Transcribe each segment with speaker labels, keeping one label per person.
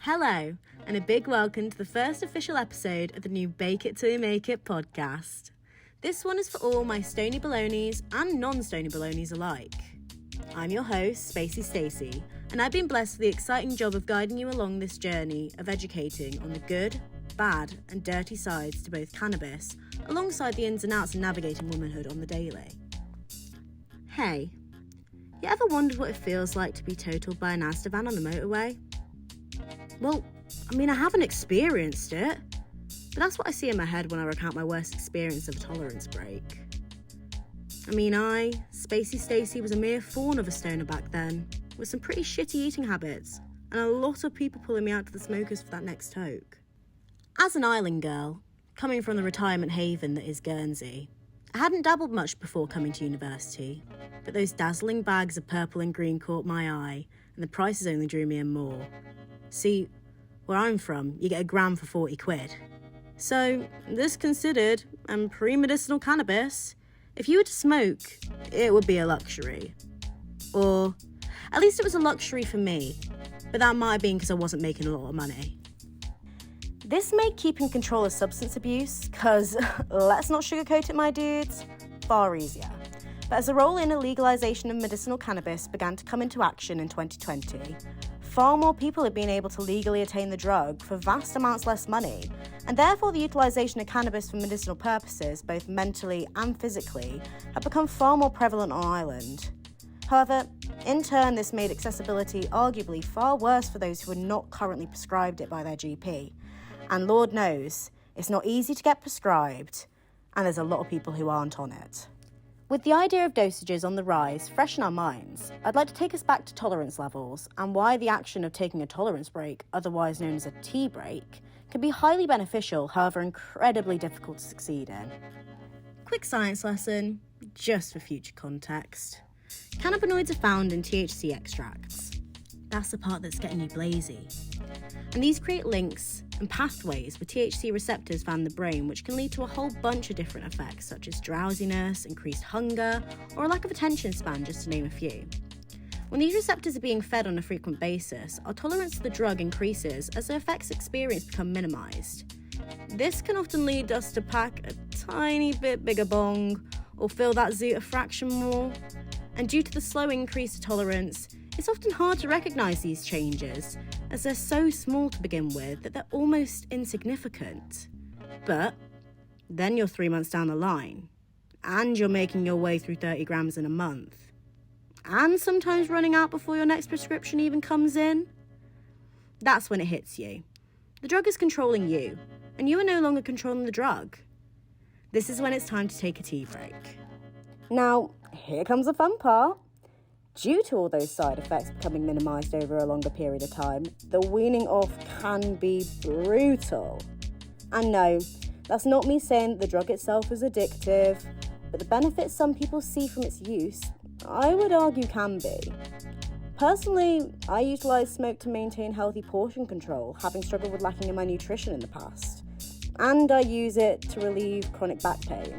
Speaker 1: Hello, and a big welcome to the first official episode of the new Bake It Till You Make It podcast. This one is for all my stony balonies and non-stony balonies alike. I'm your host, Spacey Stacey, and I've been blessed with the exciting job of guiding you along this journey of educating on the good, bad, and dirty sides to both cannabis, alongside the ins and outs of navigating womanhood on the daily. Hey, you ever wondered what it feels like to be totaled by an Asda van on the motorway? Well, I haven't experienced it, but that's what I see in my head when I recount my worst experience of a tolerance break. I, Spacey Stacey, was a mere fawn of a stoner back then, with some pretty shitty eating habits, and a lot of people pulling me out to the smokers for that next toke. As an island girl, coming from the retirement haven that is Guernsey, I hadn't dabbled much before coming to university, but those dazzling bags of purple and green caught my eye, and the prices only drew me in more. See, where I'm from, you get a gram for 40 quid. So, this considered, and pre-medicinal cannabis, if you were to smoke, it would be a luxury. Or, at least it was a luxury for me, but that might have been because I wasn't making a lot of money. This made keeping control of substance abuse, because, let's not sugarcoat it, my dudes, far easier. But as the roll-in and legalisation of medicinal cannabis began to come into action in 2020, far more people have been able to legally attain the drug for vast amounts less money, and therefore the utilisation of cannabis for medicinal purposes, both mentally and physically, have become far more prevalent on Ireland. However, in turn, this made accessibility arguably far worse for those who are not currently prescribed it by their GP. And Lord knows, it's not easy to get prescribed, and there's a lot of people who aren't on it. With the idea of dosages on the rise fresh in our minds, I'd like to take us back to tolerance levels and why the action of taking a tolerance break, otherwise known as a tea break, can be highly beneficial, however incredibly difficult to succeed in. Quick science lesson, just for future context. Cannabinoids are found in THC extracts. That's the part that's getting you blazy. And these create links and pathways with THC receptors found in the brain, which can lead to a whole bunch of different effects, such as drowsiness, increased hunger, or a lack of attention span, just to name a few. When these receptors are being fed on a frequent basis, our tolerance to the drug increases as the effects experienced become minimised. This can often lead us to pack a tiny bit bigger bong, or fill that zoot a fraction more. And due to the slow increase to tolerance, it's often hard to recognise these changes, as they're so small to begin with that they're almost insignificant. But then you're 3 months down the line, and you're making your way through 30 grams in a month, and sometimes running out before your next prescription even comes in. That's when it hits you. The drug is controlling you, and you are no longer controlling the drug. This is when it's time to take a tea break. Now, here comes the fun part. Due to all those side effects becoming minimised over a longer period of time, the weaning off can be brutal. And no, that's not me saying that the drug itself is addictive, but the benefits some people see from its use, I would argue can be. Personally, I utilise smoke to maintain healthy portion control, having struggled with lacking in my nutrition in the past. And I use it to relieve chronic back pain.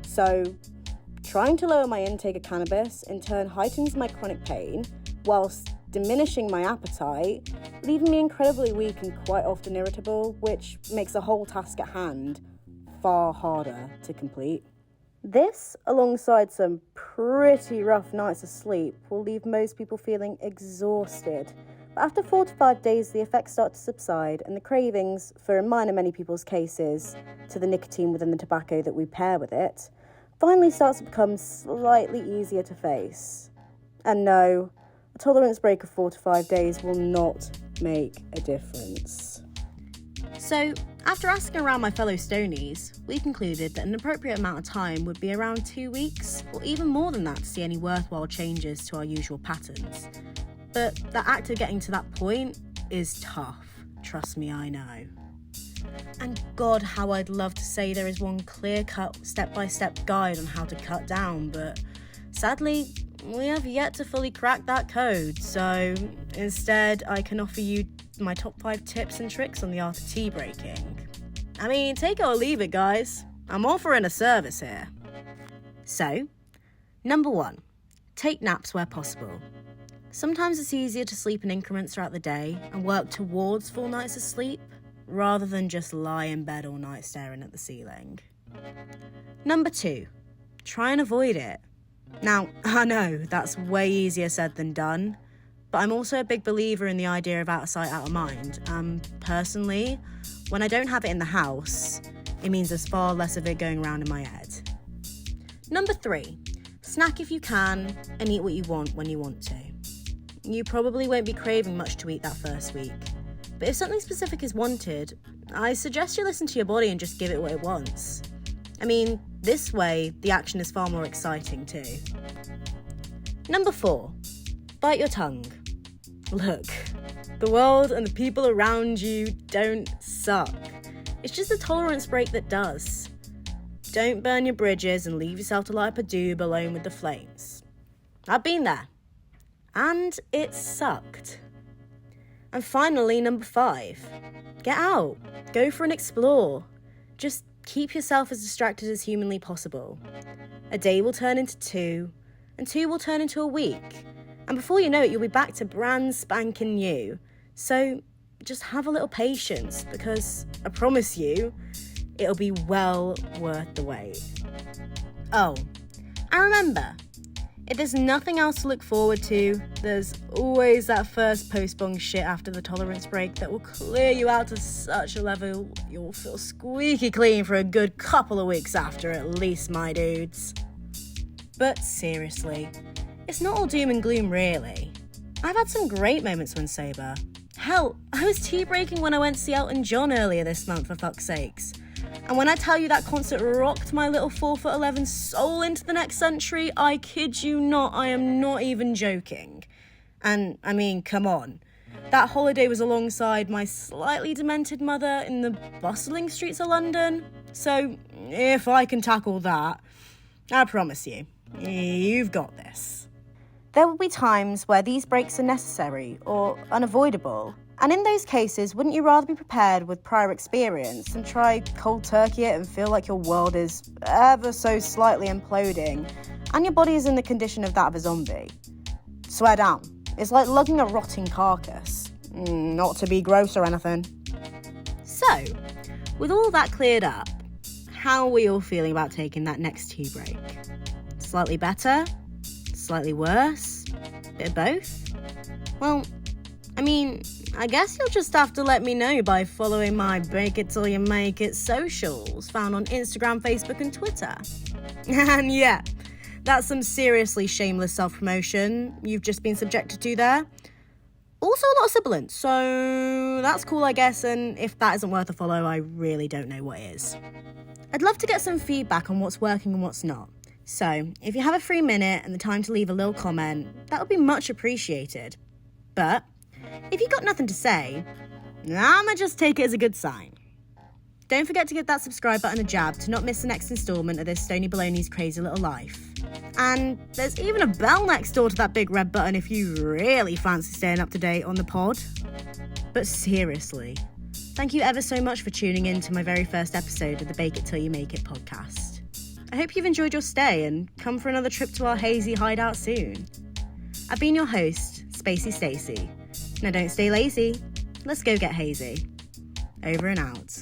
Speaker 1: So, trying to lower my intake of cannabis in turn heightens my chronic pain, whilst diminishing my appetite, leaving me incredibly weak and quite often irritable, which makes the whole task at hand far harder to complete. This, alongside some pretty rough nights of sleep, will leave most people feeling exhausted. But after 4 to 5 days, the effects start to subside, and the cravings, for in mine and many people's cases, to the nicotine within the tobacco that we pair with it, finally starts to become slightly easier to face. And no, a tolerance break of 4 to 5 days will not make a difference. So, after asking around my fellow stonies, we concluded that an appropriate amount of time would be around 2 weeks, or even more than that to see any worthwhile changes to our usual patterns. But the act of getting to that point is tough, trust me, I know. And God, how I'd love to say there is one clear-cut, step-by-step guide on how to cut down, but sadly, we have yet to fully crack that code, so instead I can offer you my top 5 tips and tricks on the art of tea breaking. Take it or leave it, guys. I'm offering a service here. So, number 1, take naps where possible. Sometimes it's easier to sleep in increments throughout the day and work towards full nights of sleep, rather than just lie in bed all night staring at the ceiling. Number 2, try and avoid it. Now, I know that's way easier said than done, but I'm also a big believer in the idea of out of sight, out of mind. Personally, when I don't have it in the house, it means there's far less of it going around in my head. Number 3, snack if you can and eat what you want when you want to. You probably won't be craving much to eat that first week, but if something specific is wanted, I suggest you listen to your body and just give it what it wants. I mean, this way, the action is far more exciting too. Number 4, bite your tongue. Look, the world and the people around you don't suck. It's just a tolerance break that does. Don't burn your bridges and leave yourself to light up a doob alone with the flames. I've been there. And it sucked. And finally, number 5, get out, go for an explore. Just keep yourself as distracted as humanly possible. A day will turn into 2, and 2 will turn into a week. And before you know it, you'll be back to brand spanking new. So just have a little patience, because I promise you, it'll be well worth the wait. Oh, and remember, if there's nothing else to look forward to, there's always that first post-bong shit after the tolerance break that will clear you out to such a level you'll feel squeaky clean for a good couple of weeks after, at least, my dudes. But seriously, it's not all doom and gloom, really. I've had some great moments when sober. Hell, I was tea-breaking when I went to see Elton John earlier this month, for fuck's sakes. And when I tell you that concert rocked my little 4'11" soul into the next century, I kid you not, I am not even joking. And, I mean, come on. That holiday was alongside my slightly demented mother in the bustling streets of London. So, if I can tackle that, I promise you, you've got this. There will be times where these breaks are necessary or unavoidable. And in those cases, wouldn't you rather be prepared with prior experience than try cold turkey it and feel like your world is ever so slightly imploding and your body is in the condition of that of a zombie? Swear down, it's like lugging a rotting carcass. Not to be gross or anything. So, with all that cleared up, how are we all feeling about taking that next tea break? Slightly better? Slightly worse? Bit of both? Well, I mean, I guess you'll just have to let me know by following my Break It Till You Make It socials found on Instagram, Facebook and Twitter. And yeah, that's some seriously shameless self-promotion you've just been subjected to there. Also a lot of sibilance, so that's cool, I guess, and if that isn't worth a follow, I really don't know what is. I'd love to get some feedback on what's working and what's not. So, if you have a free minute and the time to leave a little comment, that would be much appreciated. But if you've got nothing to say, I'ma just take it as a good sign. Don't forget to give that subscribe button a jab to not miss the next instalment of this Stony Baloney's crazy little life. And there's even a bell next door to that big red button if you really fancy staying up to date on the pod. But seriously, thank you ever so much for tuning in to my very first episode of the Bake It Till You Make It podcast. I hope you've enjoyed your stay and come for another trip to our hazy hideout soon. I've been your host, Spacey Stacey. Now don't stay lazy. Let's go get hazy. Over and out.